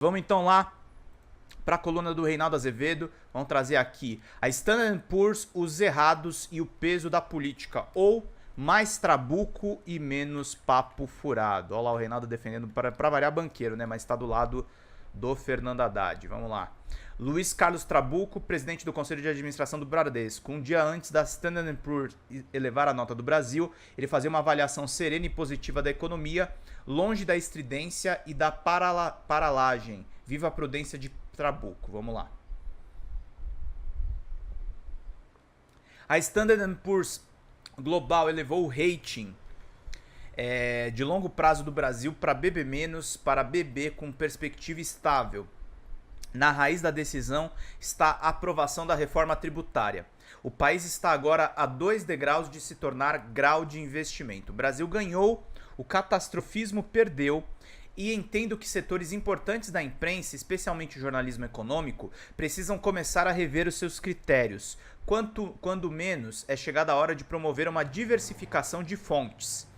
Vamos então lá para a coluna do Reinaldo Azevedo. Vamos trazer aqui a Standard & Poor's, os errados e o peso da política, ou mais trabuco e menos papo furado. Olha lá o Reinaldo defendendo, para variar, banqueiro, né? Mas está do lado do Fernando Haddad. Vamos lá. Luiz Carlos Trabuco, presidente do Conselho de Administração do Bradesco. Um dia antes da Standard & Poor's elevar a nota do Brasil, ele fazia uma avaliação serena e positiva da economia, longe da estridência e da paralagem. Viva a prudência de Trabuco. Vamos lá. A Standard & Poor's Global elevou o rating de longo prazo do Brasil para BB- para BB com perspectiva estável. Na raiz da decisão está a aprovação da reforma tributária. O país está agora a 2 degraus de se tornar grau de investimento. O Brasil ganhou, o catastrofismo perdeu, e entendo que setores importantes da imprensa, especialmente o jornalismo econômico, precisam começar a rever os seus critérios. Quando menos, é chegada a hora de promover uma diversificação de fontes.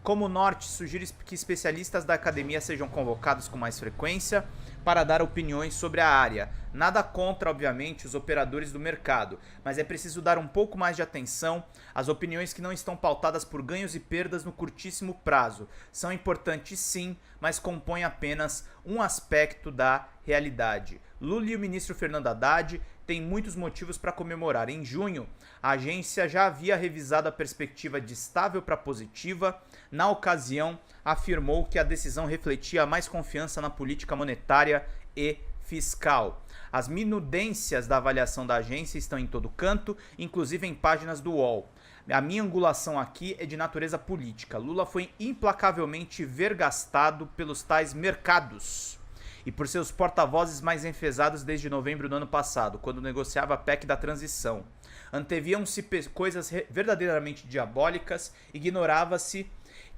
Como norte, sugiro que especialistas da academia sejam convocados com mais frequência para dar opiniões sobre a área. Nada contra, obviamente, os operadores do mercado, mas é preciso dar um pouco mais de atenção às opiniões que não estão pautadas por ganhos e perdas no curtíssimo prazo. São importantes sim, mas compõem apenas um aspecto da realidade. Lula e o ministro Fernando Haddad têm muitos motivos para comemorar. Em junho, a agência já havia revisado a perspectiva de estável para positiva. Na ocasião, afirmou que a decisão refletia mais confiança na política monetária e fiscal. As minudências da avaliação da agência estão em todo canto, inclusive em páginas do UOL. A minha angulação aqui é de natureza política. Lula foi implacavelmente vergastado pelos tais mercados e por seus porta-vozes mais enfesados desde novembro do ano passado, quando negociava a PEC da transição. Anteviam-se coisas verdadeiramente diabólicas, ignorava-se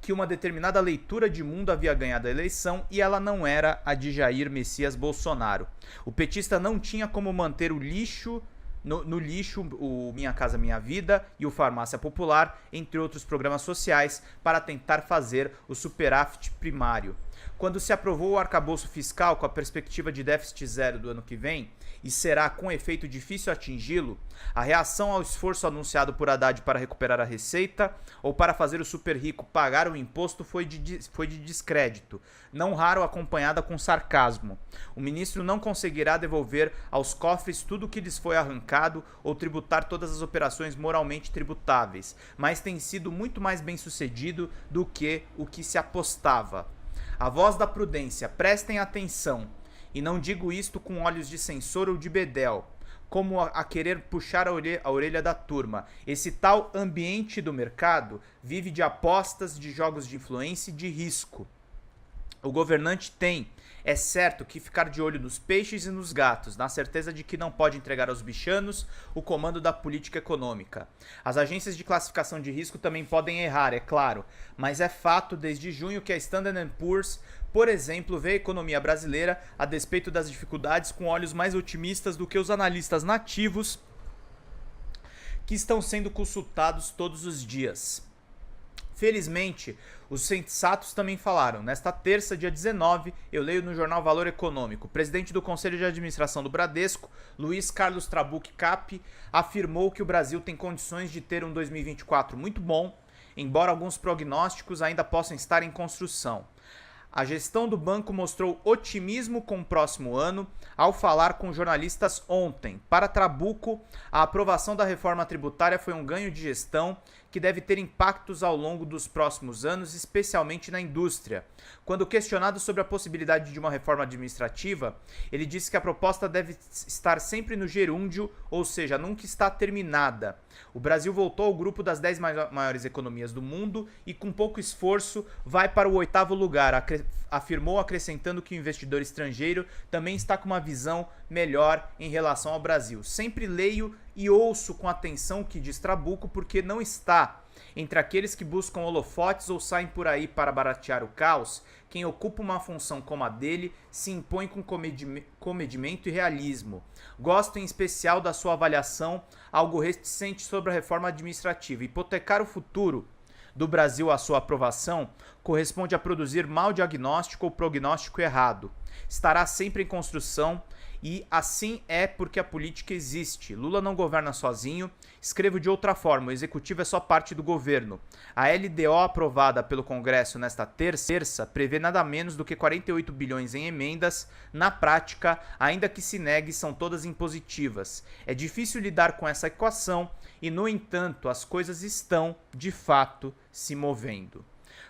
que uma determinada leitura de mundo havia ganhado a eleição e ela não era a de Jair Messias Bolsonaro. O petista não tinha como manter o lixo no lixo, o Minha Casa Minha Vida e o Farmácia Popular, entre outros programas sociais, para tentar fazer o superávit primário. Quando se aprovou o arcabouço fiscal com a perspectiva de déficit zero do ano que vem, e será com efeito difícil atingi-lo, a reação ao esforço anunciado por Haddad para recuperar a receita ou para fazer o super rico pagar o imposto foi de descrédito, não raro acompanhada com sarcasmo. O ministro não conseguirá devolver aos cofres tudo o que lhes foi arrancado ou tributar todas as operações moralmente tributáveis, mas tem sido muito mais bem sucedido do que o que se apostava. A voz da prudência, prestem atenção, e não digo isto com olhos de censor ou de bedel, como a querer puxar a orelha da turma. Esse tal ambiente do mercado vive de apostas, de jogos de influência e de risco. O governante tem, é certo, que ficar de olho nos peixes e nos gatos, na certeza de que não pode entregar aos bichanos o comando da política econômica. As agências de classificação de risco também podem errar, é claro, mas é fato desde junho que a Standard & Poor's, por exemplo, vê a economia brasileira, a despeito das dificuldades, com olhos mais otimistas do que os analistas nativos que estão sendo consultados todos os dias. Felizmente, os sensatos também falaram. Nesta terça, dia 19, eu leio no jornal Valor Econômico. O presidente do Conselho de Administração do Bradesco, Luiz Carlos Trabuco Cap, afirmou que o Brasil tem condições de ter um 2024 muito bom, embora alguns prognósticos ainda possam estar em construção. A gestão do banco mostrou otimismo com o próximo ano ao falar com jornalistas ontem. Para Trabuco, a aprovação da reforma tributária foi um ganho de gestão que deve ter impactos ao longo dos próximos anos, especialmente na indústria. Quando questionado sobre a possibilidade de uma reforma administrativa, ele disse que a proposta deve estar sempre no gerúndio, ou seja, nunca está terminada. O Brasil voltou ao grupo das 10 maiores economias do mundo e, com pouco esforço, vai para o 8º lugar, afirmou, acrescentando que o investidor estrangeiro também está com uma visão melhor em relação ao Brasil. Sempre leio e ouço com atenção o que diz Trabuco, porque não está entre aqueles que buscam holofotes ou saem por aí para baratear o caos. Quem ocupa uma função como a dele se impõe com comedimento e realismo. Gosto em especial da sua avaliação, algo reticente sobre a reforma administrativa. Hipotecar o futuro do Brasil à sua aprovação corresponde a produzir mau diagnóstico ou prognóstico errado. Estará sempre em construção e assim é porque a política existe. Lula não governa sozinho. Escrevo de outra forma, o executivo é só parte do governo. A LDO aprovada pelo Congresso nesta terça prevê nada menos do que 48 bilhões em emendas. Na prática, ainda que se negue, são todas impositivas. É difícil lidar com essa equação e, no entanto, as coisas estão, de fato, se movendo.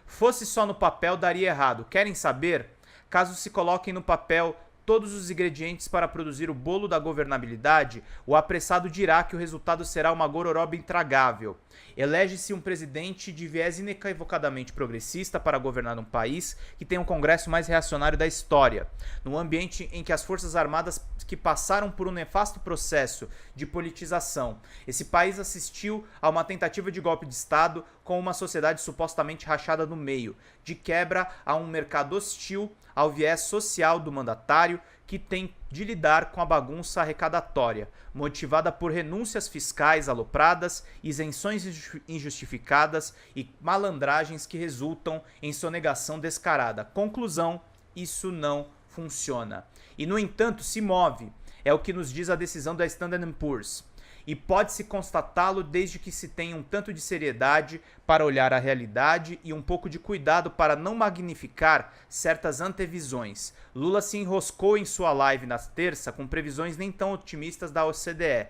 Fosse só no papel, daria errado. Querem saber? Caso se coloquem no papel todos os ingredientes para produzir o bolo da governabilidade, o apressado dirá que o resultado será uma gororoba intragável. Elege-se um presidente de viés inequivocadamente progressista para governar um país que tem um Congresso mais reacionário da história, num ambiente em que as Forças Armadas que passaram por um nefasto processo de politização. Esse país assistiu a uma tentativa de golpe de Estado com uma sociedade supostamente rachada no meio, de quebra a um mercado hostil ao viés social do mandatário que tem de lidar com a bagunça arrecadatória, motivada por renúncias fiscais alopradas, isenções injustificadas e malandragens que resultam em sonegação descarada. Conclusão, isso não funciona. E, no entanto, se move. É o que nos diz a decisão da Standard & Poor's. E pode-se constatá-lo desde que se tenha um tanto de seriedade para olhar a realidade e um pouco de cuidado para não magnificar certas antevisões. Lula se enroscou em sua live na terça com previsões nem tão otimistas da OCDE.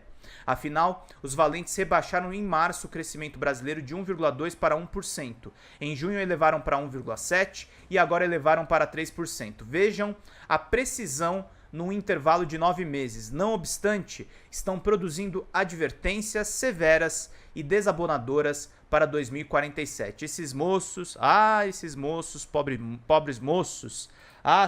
Afinal, os valentes rebaixaram em março o crescimento brasileiro de 1,2% para 1%. Em junho elevaram para 1,7% e agora elevaram para 3%. Vejam a precisão num intervalo de 9 meses. Não obstante, estão produzindo advertências severas e desabonadoras para 2047. Esses moços, pobres moços,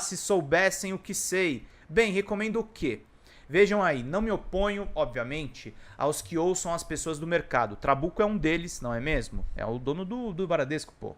se soubessem o que sei. Bem, recomendo o quê? Vejam aí, não me oponho, obviamente, aos que ouçam as pessoas do mercado. Trabuco é um deles, não é mesmo? É o dono do Bradesco, pô.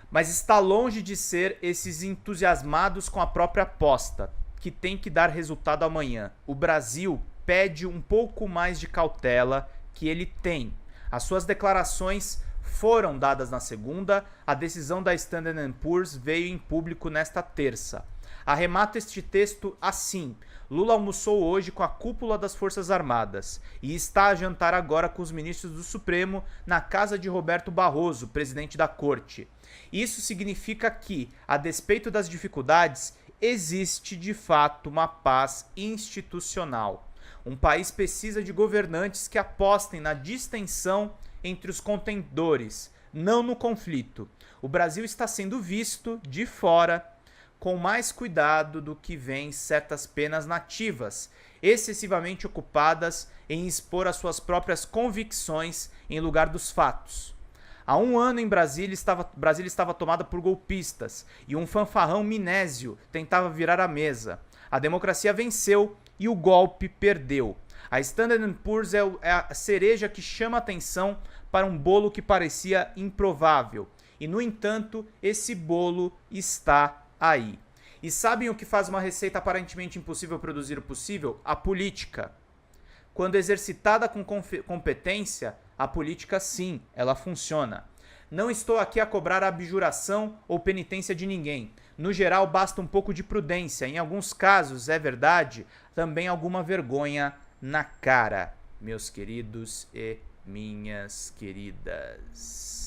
Mas está longe de ser esses entusiasmados com a própria aposta, que tem que dar resultado amanhã. O Brasil pede um pouco mais de cautela que ele tem. As suas declarações foram dadas na segunda, a decisão da Standard & Poor's veio em público nesta terça. Arremato este texto assim: Lula almoçou hoje com a cúpula das Forças Armadas e está a jantar agora com os ministros do Supremo na casa de Roberto Barroso, presidente da Corte. Isso significa que, a despeito das dificuldades, existe de fato uma paz institucional. Um país precisa de governantes que apostem na distensão entre os contendores, não no conflito. O Brasil está sendo visto de fora com mais cuidado do que vêm certas penas nativas, excessivamente ocupadas em expor as suas próprias convicções em lugar dos fatos. Há um ano em Brasília estava tomada por golpistas e um fanfarrão minésio tentava virar a mesa. A democracia venceu e o golpe perdeu. A Standard & Poor's é a cereja que chama atenção para um bolo que parecia improvável. E, no entanto, esse bolo está aí. E sabem o que faz uma receita aparentemente impossível produzir o possível? A política. Quando exercitada com competência, a política, sim, ela funciona. Não estou aqui a cobrar a abjuração ou penitência de ninguém. No geral, basta um pouco de prudência. Em alguns casos, é verdade, também alguma vergonha na cara, meus queridos e minhas queridas.